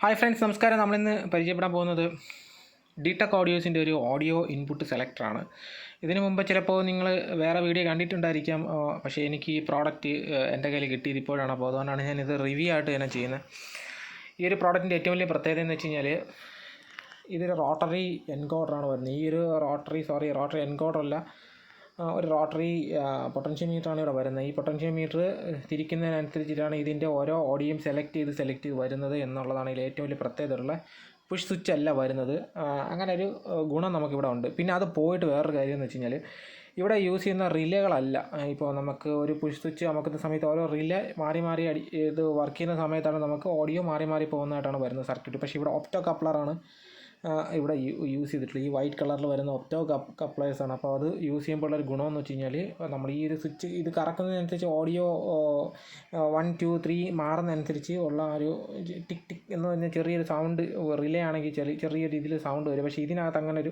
Hi friends, നമസ്കാരം. നമ്മളിന്ന് പരിചയപ്പെടാൻ പോകുന്നത് ഡിടെക് ഓഡിയോസിൻ്റെ ഒരു ഓഡിയോ ഇൻപുട്ട് സെലക്ടറാണ്. ഇതിനു മുമ്പ് ചിലപ്പോൾ നിങ്ങൾ വേറെ വീഡിയോ കണ്ടിട്ടുണ്ടായിരിക്കാം, പക്ഷേ എനിക്ക് ഈ പ്രോഡക്റ്റ് എൻ്റെ കയ്യിൽ കിട്ടിയത് ഇപ്പോഴാണ്. അപ്പോൾ അതുകൊണ്ടാണ് ഞാനിത് റിവ്യൂ ആയിട്ട് തന്നെ ചെയ്യുന്നത്. ഈ ഒരു പ്രോഡക്റ്റിൻ്റെ ഏറ്റവും വലിയ പ്രത്യേകത എന്ന് വെച്ച് കഴിഞ്ഞാൽ ഇതൊരു റോട്ടറി എൻകോഡറാണ് വരുന്നത്. ഈ ഒരു റോട്ടറി എൻകോഡറല്ല, ഒരു റോട്ടറി പൊട്ടൻഷ്യോമീറ്ററാണ് ഇവിടെ വരുന്നത്. ഈ പൊട്ടൻഷ്യോമീറ്റർ തിരിക്കുന്നതിനനുസരിച്ചിട്ടാണ് ഇതിൻ്റെ ഓരോ ഓഡിയോയും സെലക്ട് ചെയ്ത് വരുന്നത് എന്നുള്ളതാണ് ഇതിൽ ഏറ്റവും വലിയ പ്രത്യേകതയുള്ള. പുഷ് സ്വിച്ച് അല്ല വരുന്നത്. അങ്ങനെ ഒരു ഗുണം നമുക്കിവിടെ ഉണ്ട്. പിന്നെ അത് പോയിട്ട് വേറൊരു കാര്യം എന്ന് വെച്ച് കഴിഞ്ഞാൽ ഇവിടെ യൂസ് ചെയ്യുന്ന റിലേകളല്ല. ഇപ്പോൾ നമുക്ക് ഒരു പുഷ് സ്വിച്ച് അമക്കുന്ന സമയത്ത് ഓരോ റിലേ മാറി ഇത് വർക്ക് ചെയ്യുന്ന സമയത്താണ് നമുക്ക് ഓഡിയോ മാറി പോകുന്നതായിട്ടാണ് വരുന്നത് സർക്യൂട്ട്. പക്ഷേ ഇവിടെ ഒപ്റ്റോ കപ്ലറാണ് ഇവിടെ യൂസ് ചെയ്തിട്ടുള്ളത്. ഈ വൈറ്റ് കളറിൽ വരുന്ന ഒപ്റ്റോ കപ്ലേഴ്സാണ്. അപ്പോൾ അത് യൂസ് ചെയ്യുമ്പോഴുള്ളൊരു ഗുണമെന്ന് വെച്ച് കഴിഞ്ഞാൽ നമ്മൾ ഈ ഒരു സ്വിച്ച് ഇത് കറക്കുന്നതിനനുസരിച്ച് ഓഡിയോ 1 2 3 മാറുന്നതനുസരിച്ച് ഉള്ള ഒരു ടിക് ടിക് എന്ന് പറഞ്ഞാൽ ചെറിയൊരു സൗണ്ട്, റിലേ ആണെങ്കിൽ ചെറിയ രീതിയിൽ സൗണ്ട് വരും. പക്ഷേ ഇതിനകത്ത് അങ്ങനെ ഒരു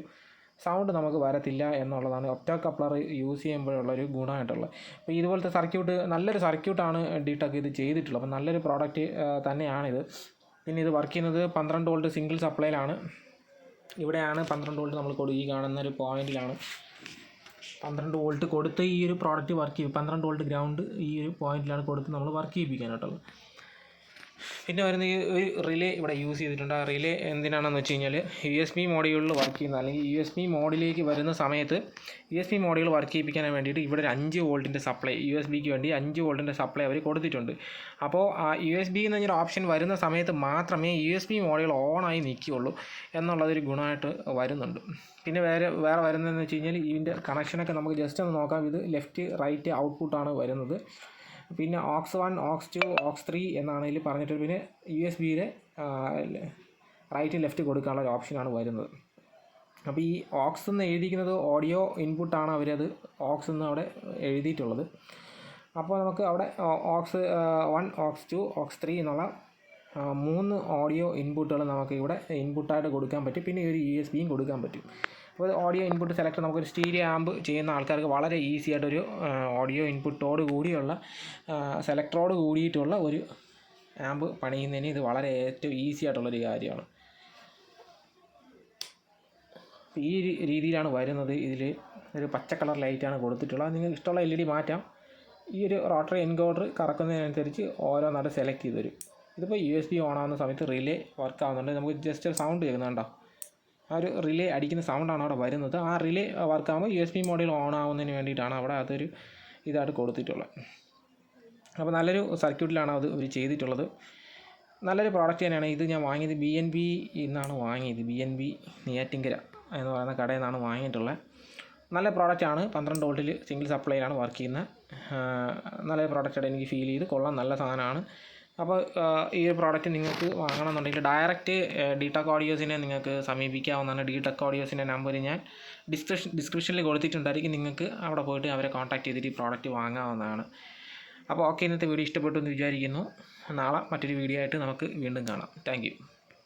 സൗണ്ട് നമുക്ക് വരത്തില്ല എന്നുള്ളതാണ് ഒപ്റ്റോ കപ്ലർ യൂസ് ചെയ്യുമ്പോഴുള്ളൊരു ഗുണമായിട്ടുള്ളത്. അപ്പോൾ ഇതുപോലത്തെ സർക്യൂട്ട്, നല്ലൊരു സർക്യൂട്ടാണ് ഡിടെക് ഇത് ചെയ്തിട്ടുള്ളത്. അപ്പോൾ നല്ലൊരു പ്രോഡക്റ്റ് തന്നെയാണിത്. പിന്നെ ഇത് വർക്ക് ചെയ്യുന്നത് 12 വോൾട്ട് സിംഗിൾ സപ്ലൈയിലാണ്. ഇവിടെയാണ് 12 വോൾട്ട് നമ്മൾ ഈ കാണുന്ന ഒരു പോയിന്റിലാണ് 12 വോൾട്ട് കൊടുത്ത് ഈ ഒരു പ്രോഡക്റ്റ് വർക്ക് ചെയ്യും. 12 വോൾട്ട് ഗ്രൗണ്ട് ഈ ഒരു പോയിന്റിലാണ് കൊടുത്ത് നമ്മൾ വർക്ക് ചെയ്യിപ്പിക്കാനായിട്ടുള്ളത്. പിന്നെ വരുന്ന ഈ ഒരു റിലേ ഇവിടെ യൂസ് ചെയ്തിട്ടുണ്ട്. ആ റിലേ എന്തിനാണെന്ന് വെച്ച് കഴിഞ്ഞാൽ USB മോഡ്യൂളിൽ വർക്ക് ചെയ്യുന്ന, അല്ലെങ്കിൽ USB മോഡിലേക്ക് വരുന്ന സമയത്ത് USB മോഡ്യൂൾ വർക്ക് ചെയ്യിപ്പിക്കാൻ വേണ്ടിയിട്ട് ഇവിടെ ഒരു 5 വോൾട്ടിൻ്റെ സപ്ലൈ, USBക്ക് വേണ്ടി 5 വോൾട്ടിൻ്റെ സപ്ലൈ അവർ കൊടുത്തിട്ടുണ്ട്. അപ്പോൾ ആ USB എന്ന് പറഞ്ഞൊരു ഓപ്ഷൻ വരുന്ന സമയത്ത് മാത്രമേ USB മോഡ്യൂൾ ഓണായി നിൽക്കുകയുള്ളൂ എന്നുള്ളതൊരു ഗുണമായിട്ട് വരുന്നുണ്ട്. പിന്നെ വേറെ വരുന്നതെന്ന് വെച്ച് കഴിഞ്ഞാൽ ഇതിൻ്റെ കണക്ഷനൊക്കെ നമുക്ക് ജസ്റ്റ് ഒന്ന് നോക്കാം. ഇത് ലെഫ്റ്റ് റൈറ്റ് ഔട്ട്പുട്ടാണ് വരുന്നത്. പിന്നെ OX 1 OX 2 OX 3 എന്നാണ് ഇതിൽ പറഞ്ഞിട്ട്, പിന്നെ USB-യിൽ റൈറ്റ് ലെഫ്റ്റ് കൊടുക്കാനുള്ള ഒരു ഓപ്ഷനാണ് വരുന്നത്. അപ്പോൾ ഈ OX എന്ന് എഴുതിയിരിക്കുന്നത് ഓഡിയോ ഇൻപുട്ടാണ്, അവരത് OX എന്ന് അവിടെ എഴുതിയിട്ടുള്ളത്. അപ്പോൾ നമുക്ക് അവിടെ OX 1 OX 2 OX 3 എന്നുള്ള 3 ഓഡിയോ ഇൻപുട്ടുകൾ നമുക്ക് ഇവിടെ ഇൻപുട്ടായിട്ട് കൊടുക്കാൻ പറ്റും. പിന്നെ ഒരു USB-യും കൊടുക്കാൻ പറ്റും. അപ്പോൾ ഓഡിയോ ഇൻപുട്ട് സെലക്ടർ നമുക്കൊരു സ്റ്റീരിയോ ആമ്പ് ചെയ്യുന്ന ആൾക്കാർക്ക് വളരെ ഈസി ആയിട്ടൊരു ഓഡിയോ ഇൻപുട്ടോട് കൂടിയുള്ള സെലക്ടറോട് കൂടിയിട്ടുള്ള ഒരു ആമ്പ് പണിയുന്നതിന് ഇത് വളരെ ഏറ്റവും ഈസി ആയിട്ടുള്ളൊരു കാര്യമാണ്. ഈ രീതിയിലാണ് വരുന്നത്. ഇതിൽ ഒരു പച്ച കളർ ലൈറ്റാണ് കൊടുത്തിട്ടുള്ളത്. നിങ്ങൾക്ക് ഇഷ്ടമുള്ള LED മാറ്റാം. ഈ ഒരു റോട്ടറി എൻകോഡർ കറക്കുന്നതിനനുസരിച്ച് ഓരോന്നായിട്ട് സെലക്ട് ചെയ്ത് വരും. ഇതിപ്പോൾ USB ഓൺ ആവുന്ന സമയത്ത് റിലേ വർക്ക് ആവുന്നുണ്ട്. നമുക്ക് ജസ്റ്റ് ഒരു സൗണ്ട് കേൾക്കുന്നുണ്ടോ? ആ ഒരു റിലേ അടിക്കുന്ന സൗണ്ടാണ് അവിടെ വരുന്നത്. ആ റിലേ വർക്കാകുമ്പോൾ USB മോഡ്യൂൾ ഓൺ ആവുന്നതിന് വേണ്ടിയിട്ടാണ് അവിടെ അതൊരു ഇതായിട്ട് കൊടുത്തിട്ടുള്ളത്. അപ്പോൾ നല്ലൊരു സർക്യൂട്ടിലാണ് അത് അവർ ചെയ്തിട്ടുള്ളത്. നല്ലൊരു പ്രോഡക്റ്റ് തന്നെയാണ്. ഇത് ഞാൻ വാങ്ങിയത് BNB എന്നാണ് വാങ്ങിയത്. BNB നെയ്യാറ്റിൻകര എന്ന് പറയുന്ന കടയിൽ നിന്നാണ് വാങ്ങിയിട്ടുള്ളത്. നല്ല പ്രോഡക്റ്റാണ്. 12 വോൾട്ടിൽ സിംഗിൾ സപ്ലൈയിലാണ് വർക്ക് ചെയ്യുന്നത്. നല്ലൊരു പ്രോഡക്റ്റായിട്ട് എനിക്ക് ഫീൽ ചെയ്ത്, കൊള്ളാം, നല്ല സാധനമാണ്. അപ്പോൾ ഈ ഒരു പ്രോഡക്റ്റ് നിങ്ങൾക്ക് വാങ്ങണമെന്നുണ്ടെങ്കിൽ ഡയറക്റ്റ് ഡിടെക് ഓഡിയോസിനെ നിങ്ങൾക്ക് സമീപിക്കാവുന്നതാണ്. ഡിടെക് ഓഡിയോസിൻ്റെ നമ്പർ ഞാൻ ഡിസ്ക്രിപ്ഷനിൽ കൊടുത്തിട്ടുണ്ടായിരിക്കും. നിങ്ങൾക്ക് അവിടെ പോയിട്ട് അവരെ കോൺടാക്ട് ചെയ്തിട്ട് ഈ പ്രോഡക്റ്റ് വാങ്ങാവുന്നതാണ്. അപ്പോൾ ഓക്കെ, ഇന്നത്തെ വീഡിയോ ഇഷ്ടപ്പെട്ടു എന്ന് വിചാരിക്കുന്നു. നാളെ മറ്റൊരു വീഡിയോ ആയിട്ട് നമുക്ക് വീണ്ടും കാണാം. Thank you.